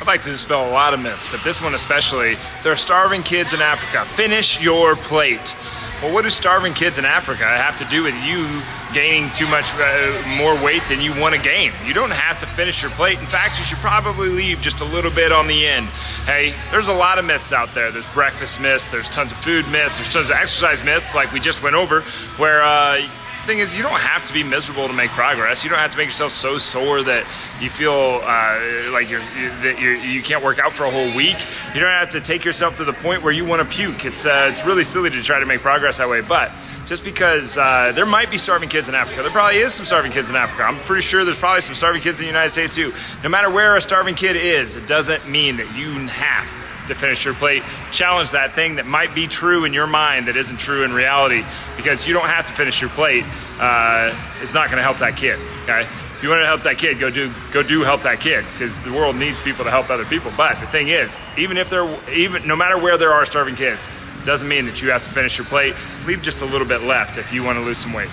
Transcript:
I'd like to dispel a lot of myths, but this one especially. There are starving kids in Africa. Finish your plate. Well, what do starving kids in Africa have to do with you gaining too much more weight than you want to gain? You don't have to finish your plate. In fact, you should probably leave just a little bit on the end. Hey, there's a lot of myths out there. There's breakfast myths, there's tons of food myths, there's tons of exercise myths like we just went over, where the thing is, you don't have to be miserable to make progress. You don't have to make yourself so sore that you feel like you can't work out for a whole week. You don't have to take yourself to the point where you want to puke. It's really silly to try to make progress that way. But just because there might be starving kids in Africa, there probably is some starving kids in Africa. I'm pretty sure there's probably some starving kids in the United States too. No matter where a starving kid is, it doesn't mean that you have to finish your plate. Challenge that thing that might be true in your mind that isn't true in reality, because you don't have to finish your plate. It's not going to help that kid. Okay, if you want to help that kid, go do help that kid, because the world needs people to help other people. But the thing is, no matter where there are starving kids, doesn't mean that you have to finish your plate. Leave just a little bit left if you want to lose some weight.